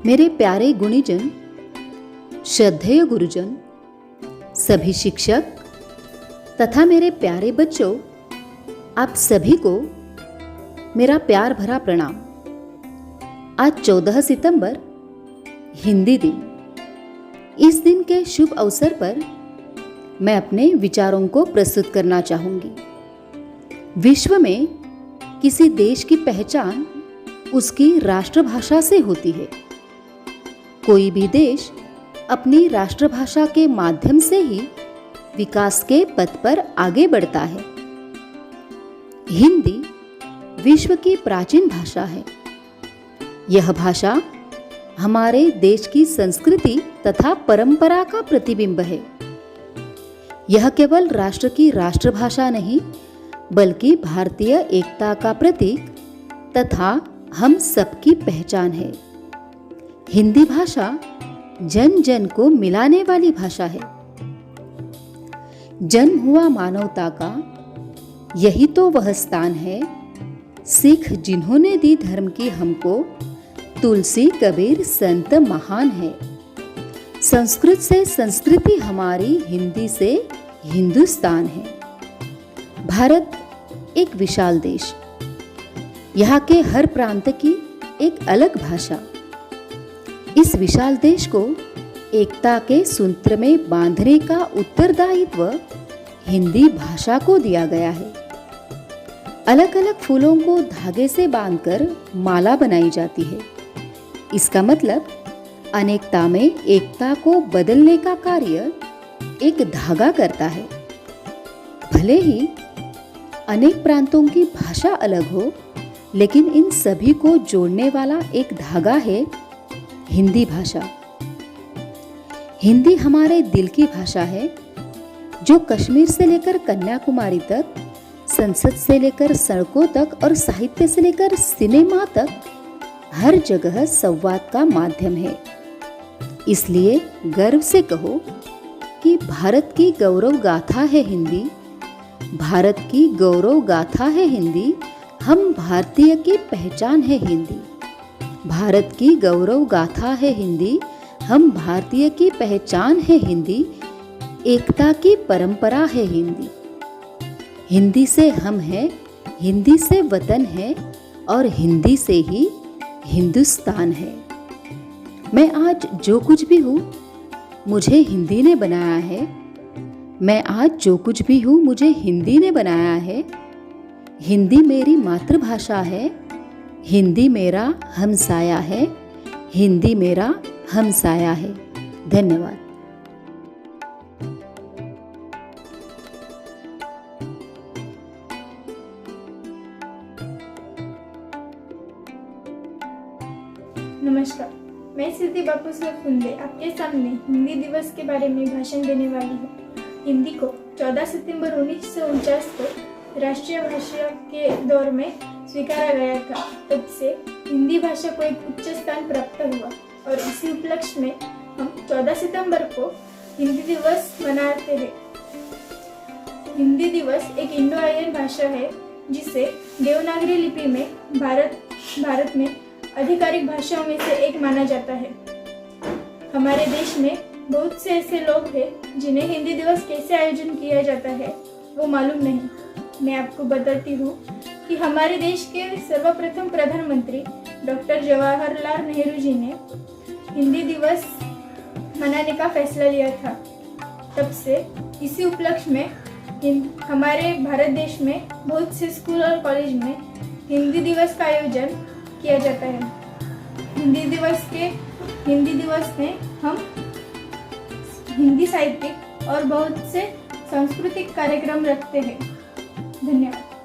मेरे प्यारे गुणीजन, श्रद्धेय गुरुजन, सभी शिक्षक तथा मेरे प्यारे बच्चों, आप सभी को मेरा प्यार भरा प्रणाम। आज 14 सितंबर हिंदी दिन। इस दिन के शुभ अवसर पर मैं अपने विचारों को प्रस्तुत करना चाहूँगी। विश्व में किसी देश की पहचान उसकी राष्ट्रभाषा से होती है। कोई भी देश अपनी राष्ट्रभाषा के माध्यम से ही विकास के पथ पर आगे बढ़ता है। हिंदी विश्व की प्राचीन भाषा है। यह भाषा हमारे देश की संस्कृति तथा परंपरा का प्रतिबिंब है। यह केवल राष्ट्र की राष्ट्रभाषा नहीं, बल्कि भारतीय एकता का प्रतीक तथा हम सबकी पहचान है। हिंदी भाषा जन जन को मिलाने वाली भाषा है। जन्म हुआ मानवता का, यही तो वह स्थान है। सिख जिन्होंने दी धर्म की हमको, तुलसी कबीर संत महान है। संस्कृत से संस्कृति हमारी, हिंदी से हिंदुस्तान है। भारत एक विशाल देश, यहाँ के हर प्रांत की एक अलग भाषा। इस विशाल देश को एकता के सूत्र में बांधने का उत्तरदायित्व हिंदी भाषा को दिया गया है। अलग अलग फूलों को धागे से बांधकर माला बनाई जाती है। इसका मतलब अनेकता में एकता को बदलने का कार्य एक धागा करता है। भले ही अनेक प्रांतों की भाषा अलग हो, लेकिन इन सभी को जोड़ने वाला एक धागा है हिंदी भाषा। हिंदी हमारे दिल की भाषा है, जो कश्मीर से लेकर कन्याकुमारी तक, संसद से लेकर सड़कों तक और साहित्य से लेकर सिनेमा तक हर जगह संवाद का माध्यम है। इसलिए गर्व से कहो कि भारत की गौरव गाथा है हिंदी। भारत की गौरव गाथा है हिंदी। हम भारतीय की पहचान है हिंदी। भारत की गौरव गाथा है हिंदी। हम भारतीय की पहचान है हिंदी। एकता की परंपरा है हिंदी। हिंदी से हम हैं, हिंदी से वतन है और हिंदी से ही हिंदुस्तान है। मैं आज जो कुछ भी हूँ, मुझे हिंदी ने बनाया है। मैं आज जो कुछ भी हूँ, मुझे हिंदी ने बनाया है। हिंदी मेरी मातृभाषा है। हिंदी मेरा हमसाया है। हिंदी मेरा हमसाया है। धन्यवाद। नमस्कार, मैं सिद्धि बापू से फुंदे आपके सामने हिंदी दिवस के बारे में भाषण देने वाली हूँ। हिंदी को 14 सितंबर 1949 को राष्ट्रीय भाषा के दौर में स्वीकारा गया था। तब से हिंदी भाषा को एक उच्च स्थान प्राप्त हुआ और इसी उपलक्ष्य में हम 14 सितंबर को हिंदी दिवस मनाते हैं। हिंदी दिवस एक इंडो आर्यन भाषा है, जिसे देवनागरी लिपि में भारत में आधिकारिक भाषाओं में से एक माना जाता है। हमारे देश में बहुत से ऐसे लोग हैं जिन्हें हिंदी दिवस कैसे आयोजन किया जाता है वो मालूम नहीं। मैं आपको बताती हूँ कि हमारे देश के सर्वप्रथम प्रधानमंत्री डॉक्टर जवाहरलाल नेहरू जी ने हिंदी दिवस मनाने का फैसला लिया था। तब से इसी उपलक्ष्य में हमारे भारत देश में बहुत से स्कूल और कॉलेज में हिंदी दिवस का आयोजन किया जाता है। हिंदी दिवस में हम हिंदी साहित्यिक और बहुत से सांस्कृतिक कार्यक्रम रखते हैं। धन्यवाद।